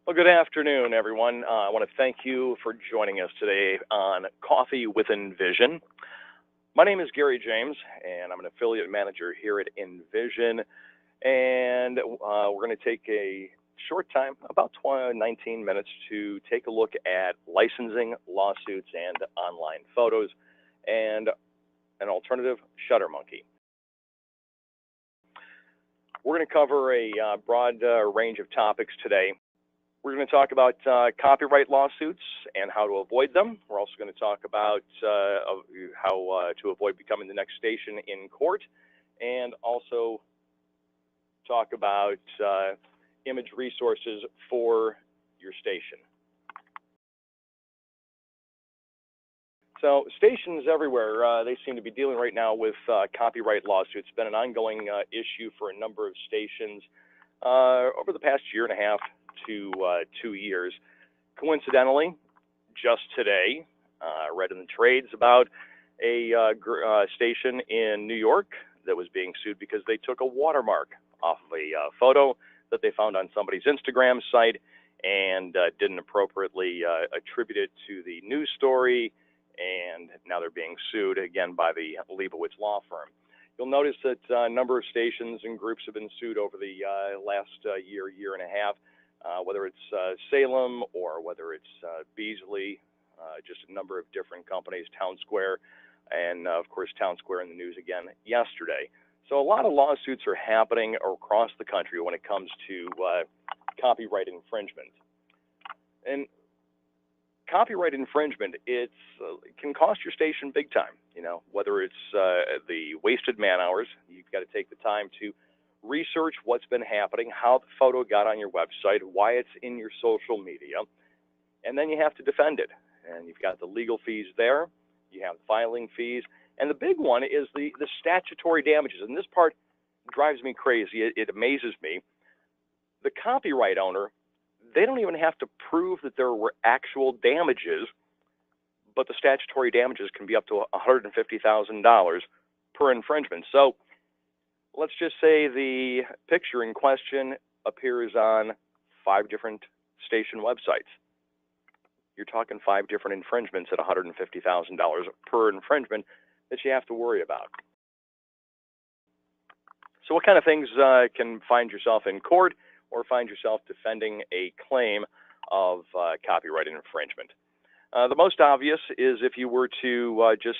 Well, good afternoon, everyone. I want to thank you for joining us today on Coffee with Envision. My name is Gary James, and I'm an affiliate manager here at Envision. And we're going to take a short time, about 19 minutes, to take a look at licensing, lawsuits, and online photos, and an alternative, ShutterMonkey. We're going to cover a broad range of topics today. We're going to talk about copyright lawsuits and how to avoid them. We're also going to talk about how to avoid becoming the next station in court, and also talk about image resources for your station. So stations everywhere, they seem to be dealing right now with copyright lawsuits. It's been an ongoing issue for a number of stations over the past year and a half to 2 years. Coincidentally, just today, I read in the trades about a station in New York that was being sued because they took a watermark off of a photo that they found on somebody's Instagram site and didn't appropriately attribute it to the news story, and now they're being sued again by the Leibowitz law firm. You'll notice that a number of stations and groups have been sued over the last year and a half. Whether it's Salem or whether it's Beasley, just a number of different companies, Town Square, and of course Town Square in the news again yesterday. So a lot of lawsuits are happening across the country when it comes to copyright infringement. And copyright infringement, it can cost your station big time. You know, whether it's the wasted man hours, you've got to take the time to research what's been happening, how the photo got on your website, why it's in your social media, and then you have to defend it. And you've got the legal fees there, you have filing fees, and the big one is the statutory damages. And this part drives me crazy. It amazes me. The copyright owner, they don't even have to prove that there were actual damages, but the statutory damages can be up to $150,000 per infringement. So let's just say the picture in question appears on 5 different station websites. You're talking 5 different infringements at $150,000 per infringement that you have to worry about. So what kind of things can find yourself in court or find yourself defending a claim of copyright infringement? The most obvious is if you were to just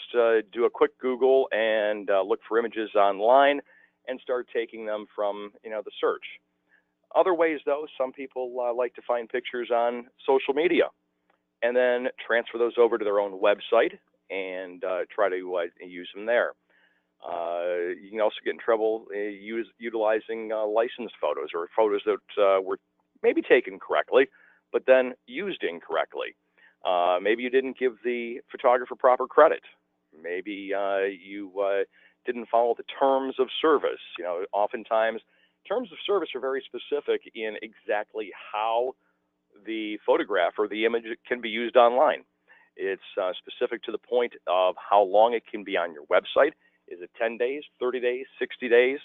do a quick Google and look for images online and start taking them from, the search. Other ways, though, some people like to find pictures on social media and then transfer those over to their own website and try to use them there. You can also get in trouble utilizing licensed photos or photos that were maybe taken correctly, but then used incorrectly. Maybe you didn't give the photographer proper credit. Maybe you didn't follow the terms of service. Oftentimes terms of service are very specific in exactly how the photograph or the image can be used online. It's specific to the point of how long it can be on your website. Is it 10 days, 30 days, 60 days?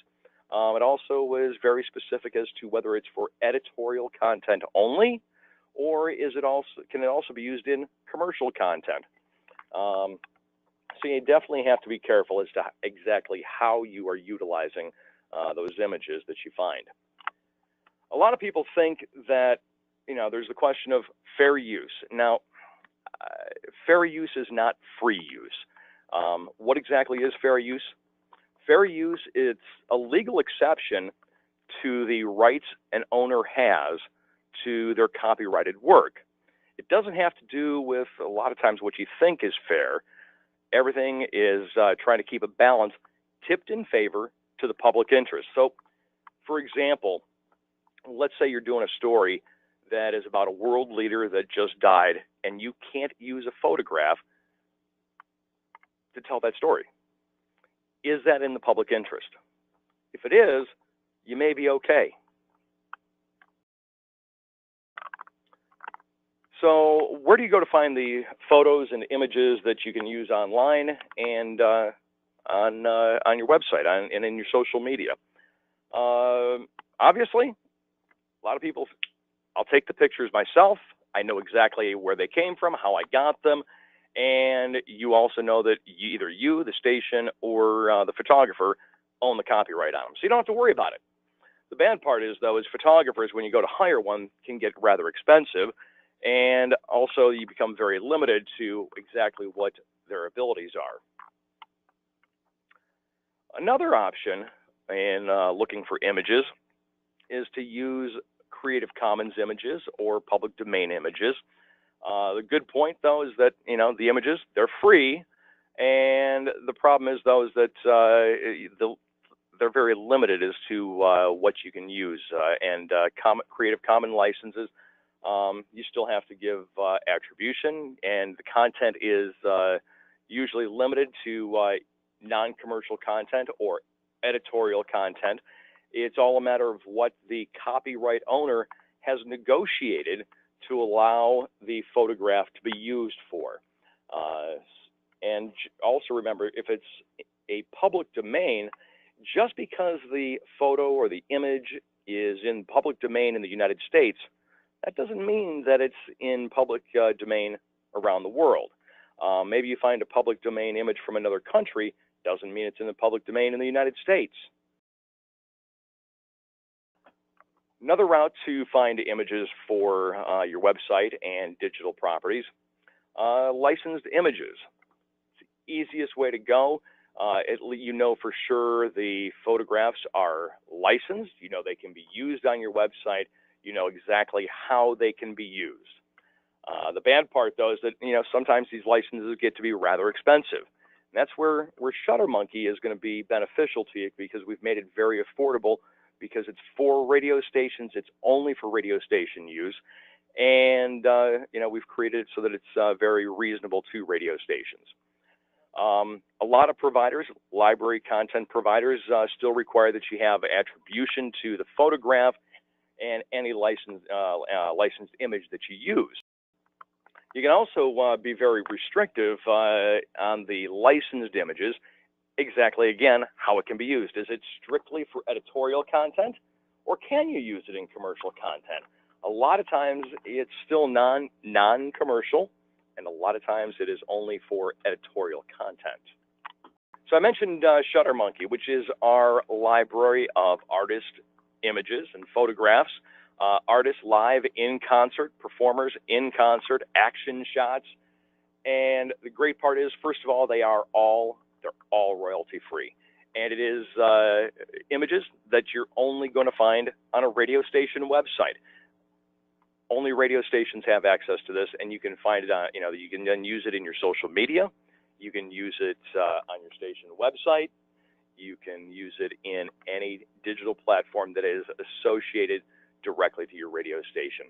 It also is very specific as to whether it's for editorial content only, or can it also be used in commercial content? So you definitely have to be careful as to exactly how you are utilizing those images that you find. A lot of people think that, there's the question of fair use. Now, fair use is not free use. What exactly is fair use? Fair use, it's a legal exception to the rights an owner has to their copyrighted work. It doesn't have to do with, a lot of times, what you think is fair. Everything is trying to keep a balance tipped in favor to the public interest. So, for example, let's say you're doing a story that is about a world leader that just died, and you can't use a photograph to tell that story. Is that in the public interest? If it is, you may be okay. So where do you go to find the photos and images that you can use online and on your website and in your social media? Obviously, a lot of people I'll take the pictures myself. I know exactly where they came from, how I got them, and you also know that either you, the station, or the photographer own the copyright on them, so you don't have to worry about it. The bad part is, though, is photographers, when you go to hire one, can get rather expensive, and also you become very limited to exactly what their abilities are. Another option in looking for images is to use Creative Commons images or public domain images. The good point, though, is that the images, they're free, and the problem is, though, is that they're very limited as to what you can use. And Creative Commons licenses, you still have to give attribution, and the content is usually limited to non-commercial content or editorial content. It's all a matter of what the copyright owner has negotiated to allow the photograph to be used for. And also remember, if it's a public domain, just because the photo or the image is in public domain in the United States, that doesn't mean that it's in public domain around the world. Maybe you find a public domain image from another country, doesn't mean it's in the public domain in the United States. Another route to find images for your website and digital properties, licensed images. It's the easiest way to go. You know for sure the photographs are licensed. You know they can be used on your website. You know exactly how they can be used. The bad part, though, is that sometimes these licenses get to be rather expensive. And that's where ShutterMonkey is going to be beneficial to you, because we've made it very affordable, because it's for radio stations. It's only for radio station use. And, we've created it so that it's very reasonable to radio stations. A lot of providers, library content providers, still require that you have attribution to the photograph and any licensed image that you use. You can also be very restrictive on the licensed images. Exactly, again, how it can be used. Is it strictly for editorial content, or can you use it in commercial content? A lot of times it's still non-commercial, and a lot of times it is only for editorial content. So I mentioned ShutterMonkey, which is our library of artist images and photographs, artists live in concert, performers in concert, action shots. And the great part is, first of all, they're all royalty free. And it is images that you're only going to find on a radio station website. Only radio stations have access to this, and you can find it on, you can then use it in your social media. You can use it on your station website. You can use it in any digital platform that is associated directly to your radio station.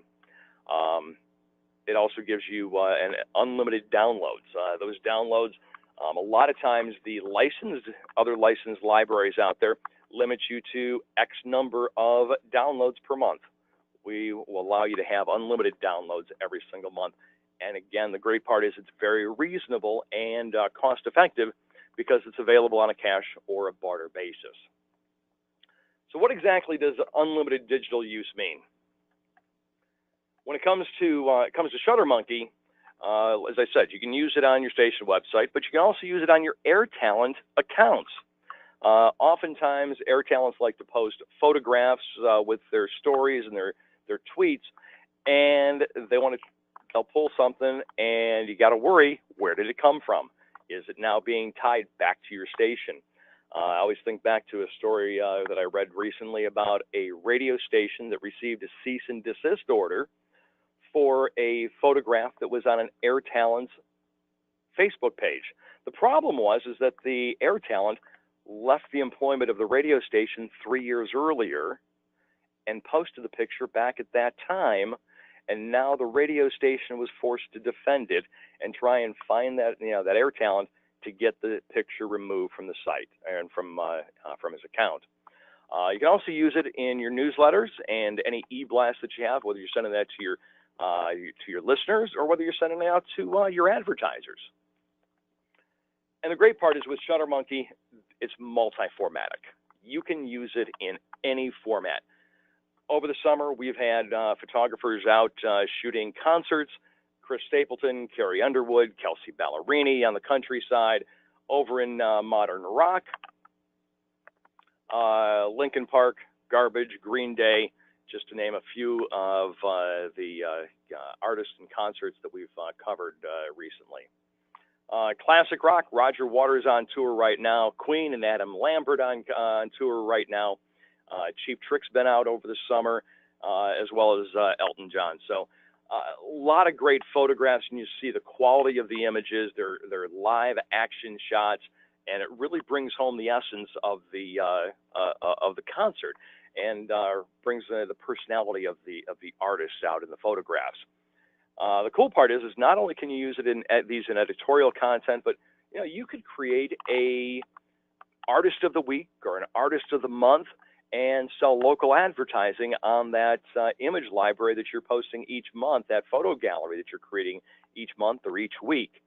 It also gives you an unlimited downloads. Those downloads, a lot of times the other licensed libraries out there limit you to X number of downloads per month. We will allow you to have unlimited downloads every single month. And again, the great part is it's very reasonable and cost effective, because it's available on a cash or a barter basis. So what exactly does unlimited digital use mean? When it comes to ShutterMonkey, as I said, you can use it on your station website, but you can also use it on your AirTalent accounts. Oftentimes, AirTalents like to post photographs with their stories and their tweets, and they'll pull something, and you got to worry, where did it come from? Is it now being tied back to your station? I always think back to a story that I read recently about a radio station that received a cease and desist order for a photograph that was on an AirTalent Facebook page. The problem is that the AirTalent left the employment of the radio station 3 years earlier and posted the picture back at that time, and now the radio station was forced to defend it and try and find that that AirTalent to get the picture removed from the site and from his account. You can also use it in your newsletters and any e-blast that you have, whether you're sending that to your listeners or whether you're sending it out to your advertisers. And the great part is with ShutterMonkey, it's multi-formatic. You can use it in any format. Over the summer, we've had photographers out shooting concerts. Chris Stapleton, Carrie Underwood, Kelsey Ballerini on the countryside, over in modern rock, Linkin Park, Garbage, Green Day, just to name a few of the artists and concerts that we've covered recently. Classic rock, Roger Waters on tour right now. Queen and Adam Lambert on tour right now. Cheap Trick's been out over the summer, as well as Elton John. So a lot of great photographs, and you see the quality of the images. They're live action shots, and it really brings home the essence of the concert, and brings the personality of the artists out in the photographs. The cool part is not only can you use it in editorial content, but you could create a artist of the week or an artist of the month and sell local advertising on that image library that you're posting each month, that photo gallery that you're creating each month or each week.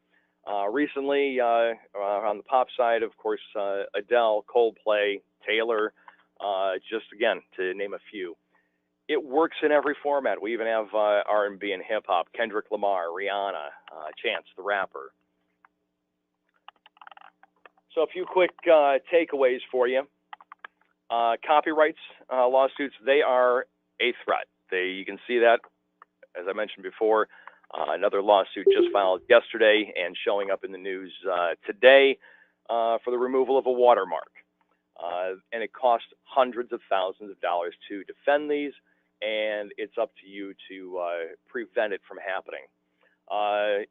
Recently, on the pop side, of course, Adele, Coldplay, Taylor, just again to name a few. It works in every format. We even have R&B and hip hop, Kendrick Lamar, Rihanna, Chance the Rapper. So a few quick takeaways for you. Copyrights lawsuits, they are a threat. You can see that, as I mentioned before, another lawsuit just filed yesterday and showing up in the news today for the removal of a watermark. And it costs hundreds of thousands of dollars to defend these, and it's up to you to prevent it from happening.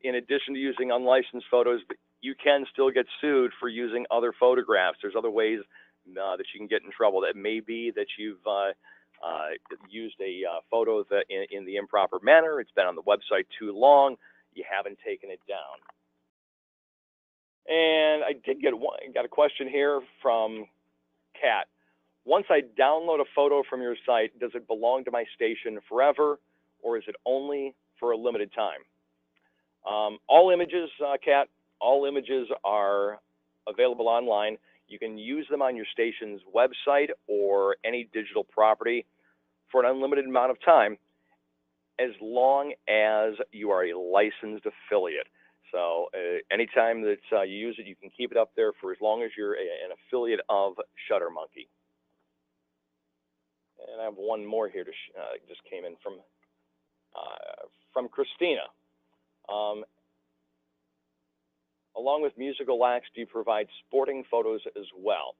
In addition to using unlicensed photos, you can still get sued for using other photographs. There's other ways that you can get in trouble. That may be that you've used a photo that in the improper manner. It's been on the website too long. You haven't taken it down. And I did got a question here from Kat. Once I download a photo from your site, does it belong to my station forever, or is it only for a limited time? All images, Kat, all images are available online. You can use them on your station's website or any digital property for an unlimited amount of time, as long as you are a licensed affiliate. So anytime that you use it, you can keep it up there for as long as you're an affiliate of ShutterMonkey. And I have one more here just came in from Christina. Along with musical acts, do you provide sporting photos as well?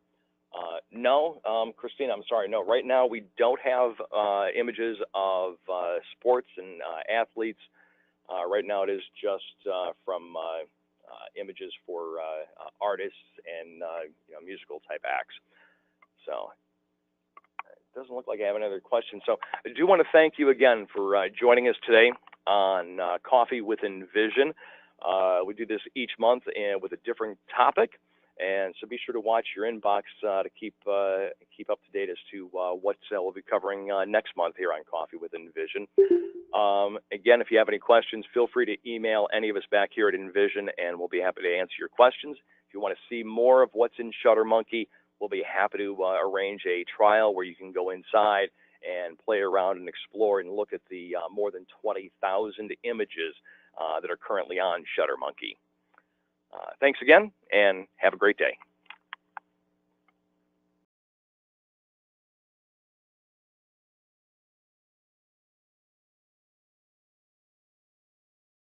No, Christina, I'm sorry. No, right now we don't have images of sports and athletes. Right now it is just from images for artists and musical type acts. So it doesn't look like I have another question. So I do want to thank you again for joining us today on Coffee with Envision. We do this each month and with a different topic, and so be sure to watch your inbox to keep up to date as to what we'll be covering next month here on Coffee with Envision. Again, if you have any questions, feel free to email any of us back here at Envision, and we'll be happy to answer your questions. If you want to see more of what's in ShutterMonkey, we'll be happy to arrange a trial where you can go inside and play around and explore and look at the more than 20,000 images that are currently on ShutterMonkey. Thanks again, and have a great day.